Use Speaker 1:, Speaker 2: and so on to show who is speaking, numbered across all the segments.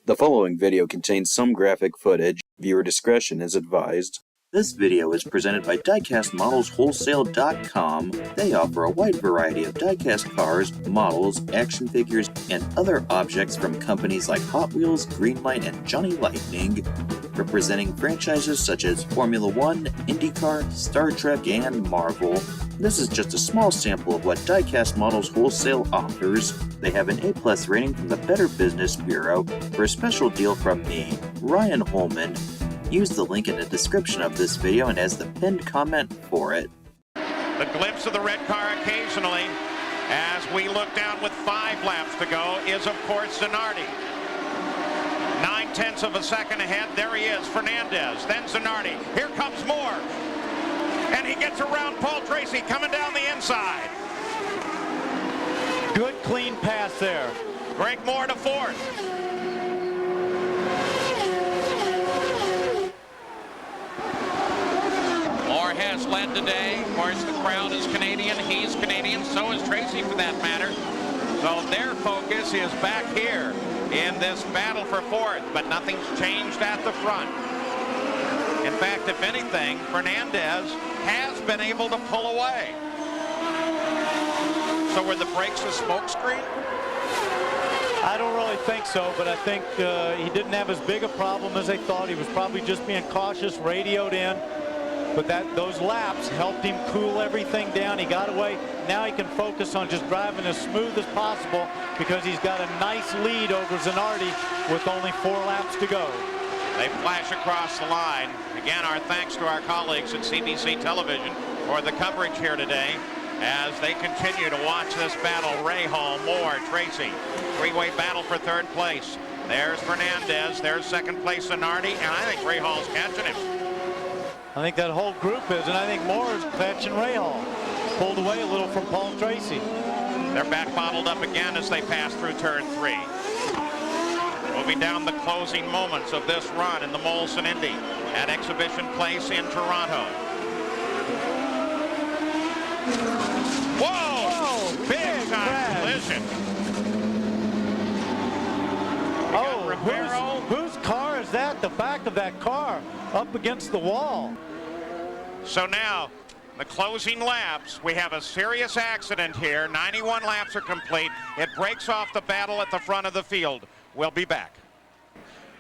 Speaker 1: The following video contains some graphic footage. Viewer discretion is advised. This video is presented by DiecastModelsWholesale.com. They offer a wide variety of diecast cars, models, action figures, and other objects from companies like Hot Wheels, Greenlight, and Johnny Lightning, representing franchises such as Formula One, INDYCAR, Star Trek, and Marvel. This is just a small sample of what Diecast Models Wholesale offers. They have an A+ rating from the Better Business Bureau. For a special deal from me, Ryan Holman, use the link in the description of this video and as the pinned comment for it.
Speaker 2: The glimpse of the red car occasionally, as we look down with 5 laps to go, is of course Zanardi. 9/10 of a second ahead. There he is, Fernandez, then Zanardi. Here comes Moore. And he gets around Paul Tracy coming down the inside.
Speaker 3: Good clean pass there.
Speaker 2: Greg Moore to 4th. Moore has led today. Of course, the crowd is Canadian. He's Canadian. So is Tracy, for that matter. So their focus is back here in this battle for 4th. But nothing's changed at the front. In fact, if anything, Fernandez has been able to pull away. So were the brakes a smokescreen?
Speaker 3: I don't really think so, but I think he didn't have as big a problem as they thought. He was probably just being cautious, radioed in. But those laps helped him cool everything down. He got away. Now he can focus on just driving as smooth as possible because he's got a nice lead over Zanardi with only 4 laps to go.
Speaker 2: They flash across the line. Again, our thanks to our colleagues at CBC Television for the coverage here today as they continue to watch this battle. Rahal, Moore, Tracy. 3-way battle for 3rd place. There's Fernandez. There's 2nd place Zanardi. And I think Rahal's catching him.
Speaker 3: I think that whole group is, and I think Moore is catching Rahal. Pulled away a little from Paul Tracy.
Speaker 2: They're back bottled up again as they pass through turn 3. Moving down the closing moments of this run in the Molson Indy at Exhibition Place in Toronto. Whoa! Big time collision.
Speaker 3: Oh, whose car is that? The back of that car up against the wall.
Speaker 2: So now, the closing laps, we have a serious accident here. 91 laps are complete. It breaks off the battle at the front of the field. We'll be back.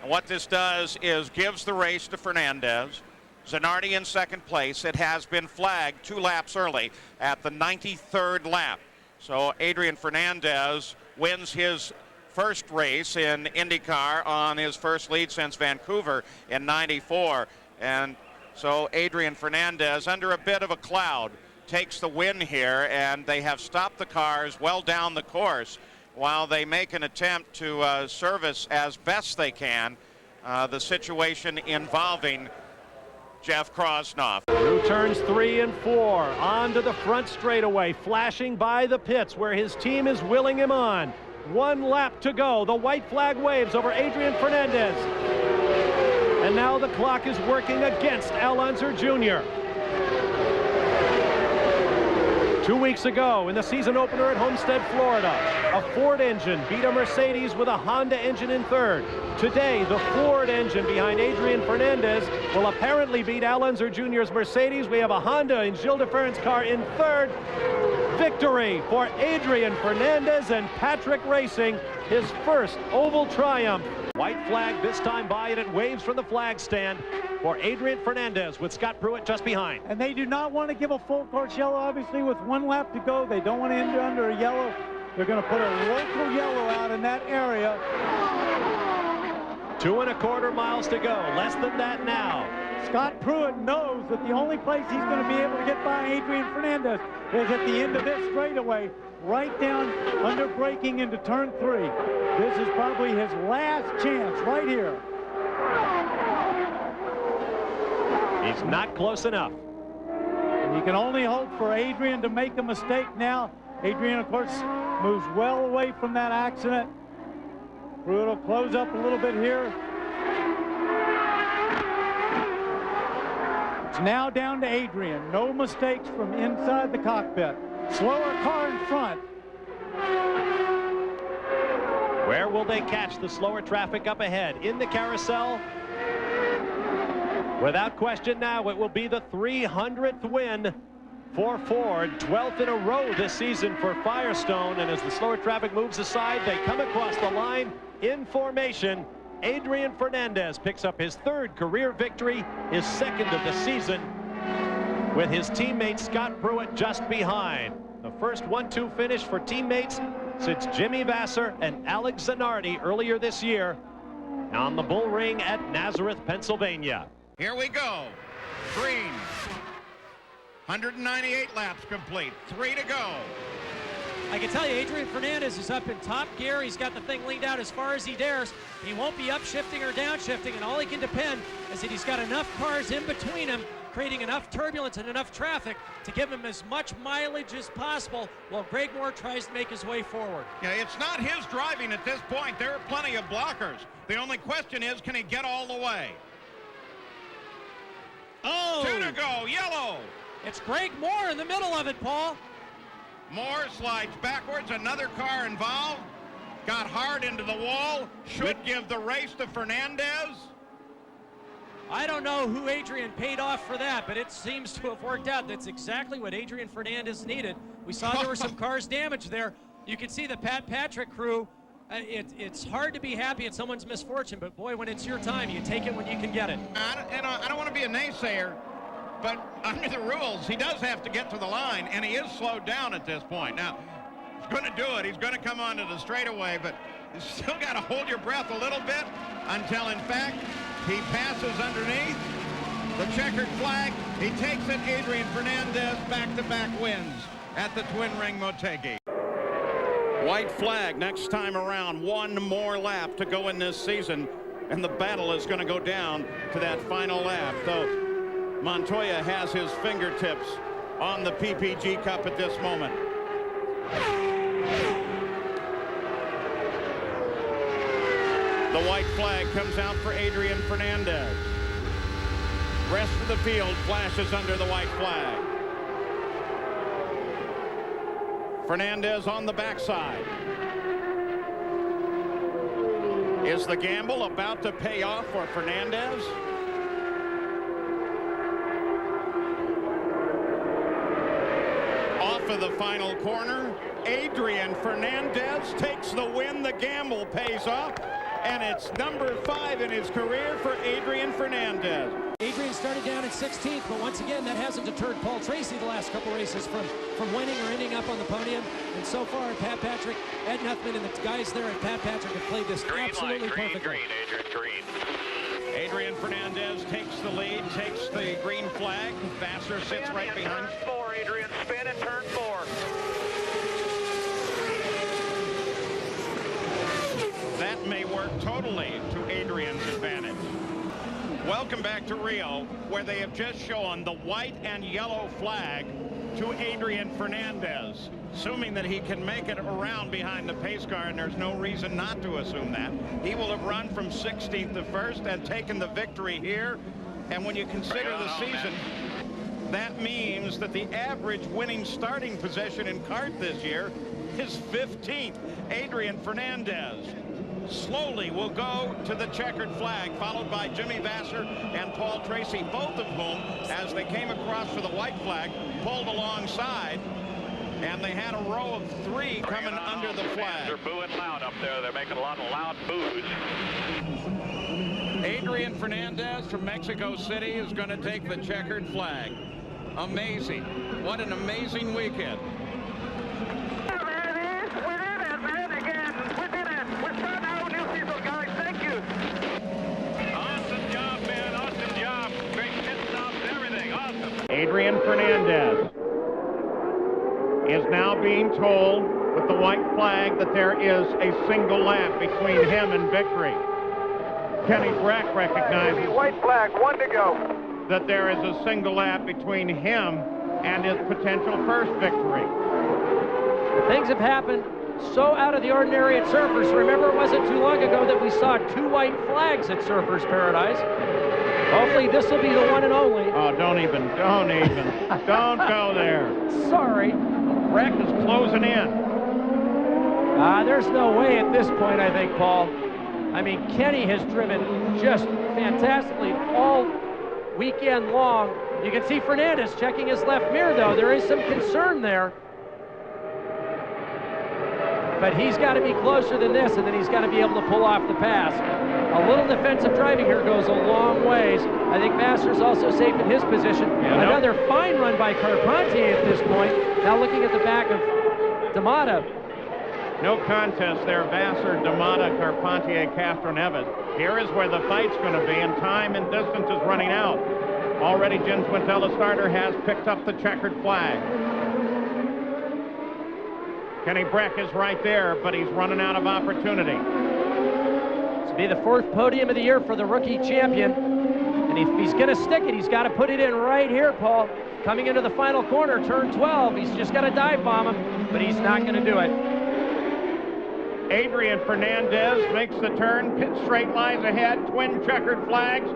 Speaker 2: And what this does is gives the race to Fernandez. Zanardi in 2nd place. It has been flagged 2 laps early at the 93rd lap. So Adrian Fernandez wins his first race in IndyCar on his first lead since Vancouver in '94. And so Adrian Fernandez, under a bit of a cloud, takes the win here, and they have stopped the cars well down the course while they make an attempt to service as best they can the situation involving Jeff Krosnoff.
Speaker 4: Through turns 3 and 4, onto the front straightaway, flashing by the pits where his team is willing him on. 1 lap to go. The white flag waves over Adrian Fernandez. And now the clock is working against Al Unser Jr. 2 weeks ago in the season opener at Homestead, Florida, a Ford engine beat a Mercedes with a Honda engine in 3rd. Today, the Ford engine behind Adrian Fernandez will apparently beat Al Unser Jr.'s Mercedes. We have a Honda in Gilles de Ferran's car in 3rd. Victory for Adrian Fernandez and Patrick Racing, his first oval triumph. White flag this time by, and it waves from the flag stand for Adrian Fernandez with Scott Pruitt just behind.
Speaker 5: And they do not want to give a full course yellow, obviously, with 1 lap to go. They don't want to end under a yellow. They're going to put a local yellow out in that area.
Speaker 4: 2 1/4 miles to go, less than that now.
Speaker 5: Scott Pruitt knows that the only place he's going to be able to get by Adrian Fernandez is at the end of this straightaway, right down under braking into turn 3. This is probably his last chance right here.
Speaker 4: He's not close enough.
Speaker 5: And you can only hope for Adrian to make a mistake now. Adrian, of course, moves well away from that accident. Pruitt will close up a little bit here. It's now down to Adrian. No mistakes from inside the cockpit. Slower car in front.
Speaker 4: Where will they catch the slower traffic up ahead? In the carousel? Without question now, it will be the 300th win for Ford, 12th in a row this season for Firestone. And as the slower traffic moves aside, they come across the line in formation. Adrian Fernandez picks up his 3rd career victory, his 2nd of the season, with his teammate Scott Pruitt just behind. The first 1-2 finish for teammates since Jimmy Vasser and Alex Zanardi earlier this year on the Bull Ring at Nazareth, Pennsylvania.
Speaker 2: Here we go. Green. 198 laps complete. 3 to go.
Speaker 6: I can tell you, Adrian Fernandez is up in top gear. He's got the thing leaned out as far as he dares. He won't be upshifting or downshifting, and all he can depend is that he's got enough cars in between him, creating enough turbulence and enough traffic to give him as much mileage as possible while Greg Moore tries to make his way forward.
Speaker 2: Yeah, it's not his driving at this point. There are plenty of blockers. The only question is, can he get all the way?
Speaker 6: Oh!
Speaker 2: 2 to go, yellow.
Speaker 6: It's Greg Moore in the middle of it, Paul.
Speaker 2: Moore slides backwards, another car involved. Got hard into the wall. Should give the race to Fernandez.
Speaker 6: I don't know who Adrian paid off for that, but it seems to have worked out. That's exactly what Adrian Fernandez needed. We saw there were some cars damaged there. You can see the Pat Patrick crew. It's hard to be happy at someone's misfortune, but boy, when it's your time, you take it when you can get it.
Speaker 2: I don't want to be a naysayer, but under the rules, he does have to get to the line, and he is slowed down at this point. Now, he's going to do it. He's going to come onto the straightaway, but you still got to hold your breath a little bit until, in fact, he passes underneath the checkered flag. He takes it. Adrian Fernandez back-to-back wins at the Twin Ring Motegi. White flag next time around. 1 more lap to go in this season, and the battle is going to go down to that final lap. Though Montoya has his fingertips on the PPG Cup at this moment. The white flag comes out for Adrian Fernandez. Rest of the field flashes under the white flag. Fernandez on the backside. Is the gamble about to pay off for Fernandez? Off of the final corner, Adrian Fernandez takes the win. The gamble pays off, and it's number 5 in his career for Adrian Fernandez.
Speaker 6: Adrian started down in 16th, but once again, that hasn't deterred Paul Tracy the last couple races from winning or ending up on the podium. And so far, Pat Patrick, Ed Nuthman, and the guys there at Pat Patrick have played this absolutely perfectly.
Speaker 7: Green, Adrian, green.
Speaker 2: Adrian Fernandez takes the lead, takes the green flag. Vasser sits right behind.
Speaker 7: Turn 4, Adrian, spin in turn 4.
Speaker 2: That may work totally to Adrian's advantage. Welcome back to Rio, where they have just shown the white and yellow flag to Adrian Fernandez, assuming that he can make it around behind the pace car, and there's no reason not to assume that. He will have run from 16th to 1st and taken the victory here. And when you consider the season, that means that the average winning starting position in kart this year is 15th. Adrian Fernandez slowly will go to the checkered flag, followed by Jimmy Vasser and Paul Tracy, both of whom, as they came across for the white flag, pulled alongside, and they had a row of 3 coming under the flag.
Speaker 7: They're booing loud up there. They're making a lot of loud boos.
Speaker 2: Adrian Fernandez from Mexico City is going to take the checkered flag. Amazing. What an amazing weekend. Adrian Fernandez is now being told with the white flag that there is a single lap between him and victory. Kenny Brack recognizes
Speaker 8: white flag, 1 to go.
Speaker 2: That there is a single lap between him and his potential first victory.
Speaker 9: Things have happened so out of the ordinary at Surfers. Remember, it wasn't too long ago that we saw 2 white flags at Surfers Paradise. Hopefully this will be the one and only.
Speaker 2: Oh, don't even. Don't go there.
Speaker 9: Sorry.
Speaker 2: Wreck is closing in.
Speaker 9: There's no way at this point, I think, Paul. I mean, Kenny has driven just fantastically all weekend long. You can see Fernandez checking his left mirror, though. There is some concern there. But he's got to be closer than this, and then he's got to be able to pull off the pass. A little defensive driving here goes a long ways. I think Vassar's also safe in his position. Another fine run by Carpentier at this point. Now looking at the back of D'Amata.
Speaker 10: No contest there. Vassar, D'Amata, Carpentier, Castroneves. Here is where the fight's going to be, and time and distance is running out. Already Jim Quintel, the starter, has picked up the checkered flag. Kenny Breck is right there, but he's running out of opportunity.
Speaker 9: This will be the 4th podium of the year for the rookie champion. And if he's going to stick it, he's got to put it in right here, Paul. Coming into the final corner, turn 12. He's just got to dive bomb him, but he's not going to do it.
Speaker 10: Adrian Fernandez makes the turn. Pit straight lies ahead. Twin checkered flags.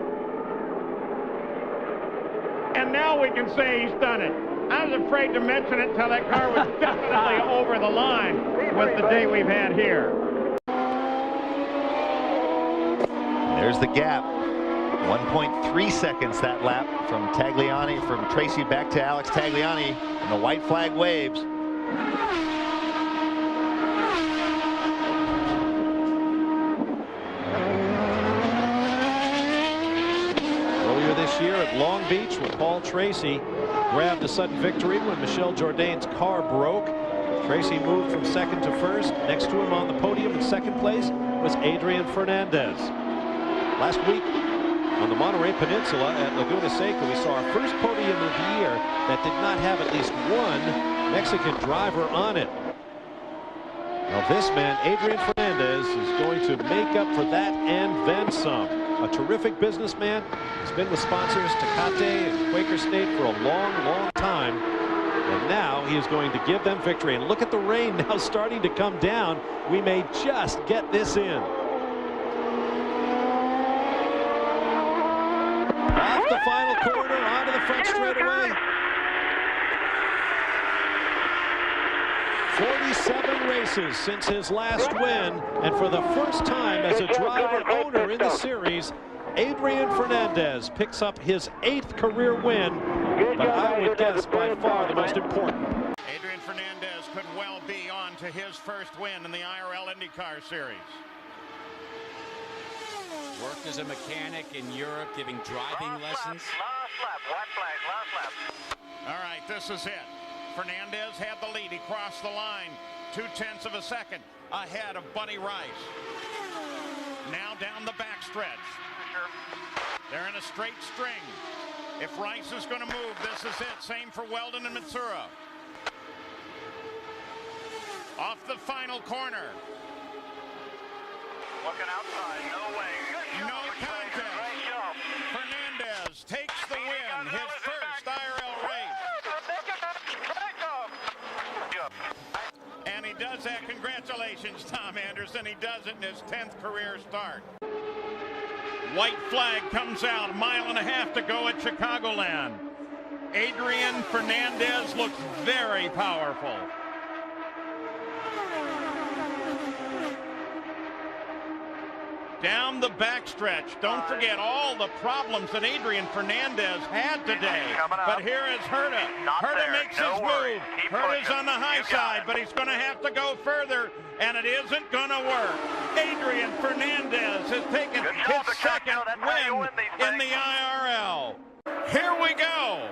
Speaker 10: And now we can say he's done it. I was afraid to mention it until that car was definitely over the line with the day we've had here.
Speaker 11: There's the gap. 1.3 seconds that lap from Tagliani, from Tracy back to Alex Tagliani, and the white flag waves.
Speaker 4: Earlier this year at Long Beach, when Paul Tracy grabbed a sudden victory when Michel Jourdain's car broke. Tracy moved from 2nd to 1st. Next to him on the podium in 2nd place was Adrian Fernandez. Last week on the Monterey Peninsula at Laguna Seca, we saw our first podium of the year that did not have at least one Mexican driver on it. Now this man, Adrian Fernandez, is going to make up for that and then some. A terrific businessman. He's been with sponsors Tecate and Quaker State for a long, long time. And now he is going to give them victory. And look at the rain now starting to come down. We may just get this in. Off the final corner, onto the front straightaway. 47 races since his last win, and for the first time as a driver owner in the series, Adrian Fernandez picks up his 8th career win, but I would guess by far the most important.
Speaker 2: Adrian Fernandez could well be on to his first win in the IRL IndyCar Series.
Speaker 12: Worked as a mechanic in Europe, giving driving lessons.
Speaker 7: Last lap, white flag, last lap.
Speaker 2: All right, this is it. Fernandez had the lead. He crossed the line 0.2 of a second ahead of Buddy Rice. Now down the backstretch. They're in a straight string. If Rice is going to move, this is it. Same for Weldon and Mitsura. Off the final corner.
Speaker 7: Looking outside, no way.
Speaker 2: No contest. Fernandez takes the win, his first IRL race. And he does that. Congratulations, Tom Anderson. He does it in his 10th career start. White flag comes out, 1.5 miles to go at Chicagoland. Adrian Fernandez looks very powerful. Down the backstretch. Don't forget all the problems that Adrian Fernandez had today. But here is Herta. Herta makes his move. Herta's on the high side, but he's going to have to go further, and it isn't going to work. Adrian Fernandez has taken his second win in the IRL. Here we go.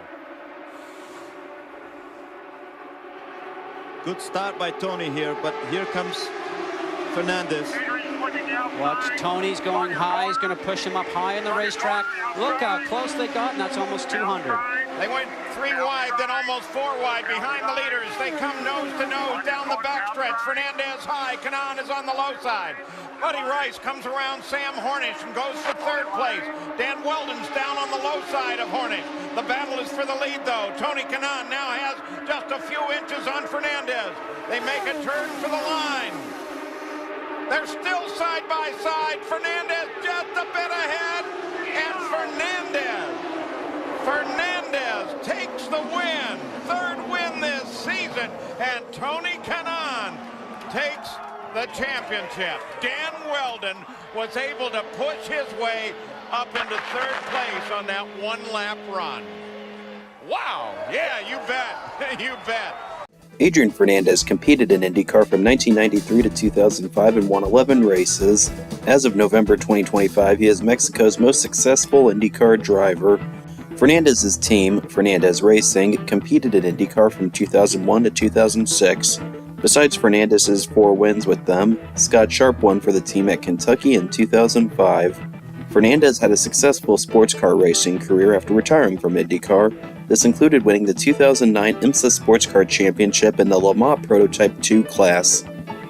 Speaker 13: Good start by Tony here, but here comes Fernandez.
Speaker 12: Watch, Tony's going high. He's going to push him up high on the racetrack. Look how close they got, and that's almost 200.
Speaker 2: They went 3 wide, then almost 4 wide behind the leaders. They come nose to nose down the backstretch. Fernandez high. Kanan is on the low side. Buddy Rice comes around Sam Hornish and goes for 3rd place. Dan Weldon's down on the low side of Hornish. The battle is for the lead, though. Tony Kanan now has just a few inches on Fernandez. They make a turn for the line. They're still side by side. Fernandez just a bit ahead. And Fernandez takes the win. 3rd win this season. And Tony Kanan takes championship. Dan Weldon was able to push his way up into third place on that one-lap run. Wow, yeah, you bet, you bet.
Speaker 1: Adrian Fernandez competed in IndyCar from 1993 to 2005 and won 11 races. As of November 2025, he is Mexico's most successful IndyCar driver. Fernandez's team, Fernandez Racing, competed in IndyCar from 2001 to 2006. Besides Fernandez's 4 wins with them, Scott Sharp won for the team at Kentucky in 2005. Fernandez had a successful sports car racing career after retiring from IndyCar. This included winning the 2009 IMSA Sports Car Championship in the Le Mans Prototype 2 class.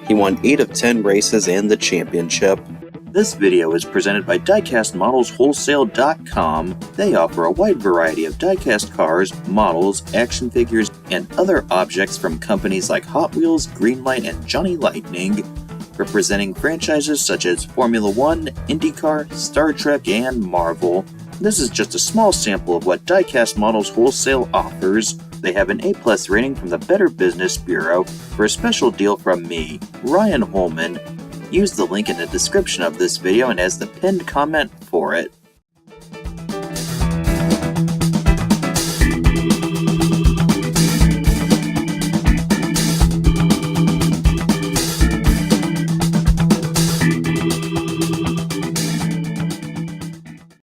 Speaker 1: He won 8 of 10 races and the championship. This video is presented by DiecastModelsWholesale.com. They offer a wide variety of diecast cars, models, action figures, and other objects from companies like Hot Wheels, Greenlight, and Johnny Lightning, representing franchises such as Formula One, IndyCar, Star Trek, and Marvel. This is just a small sample of what Diecast Models Wholesale offers. They have an A+ rating from the Better Business Bureau. For a special deal from me, Ryan Holman, use the link in the description of this video and as the pinned comment for it.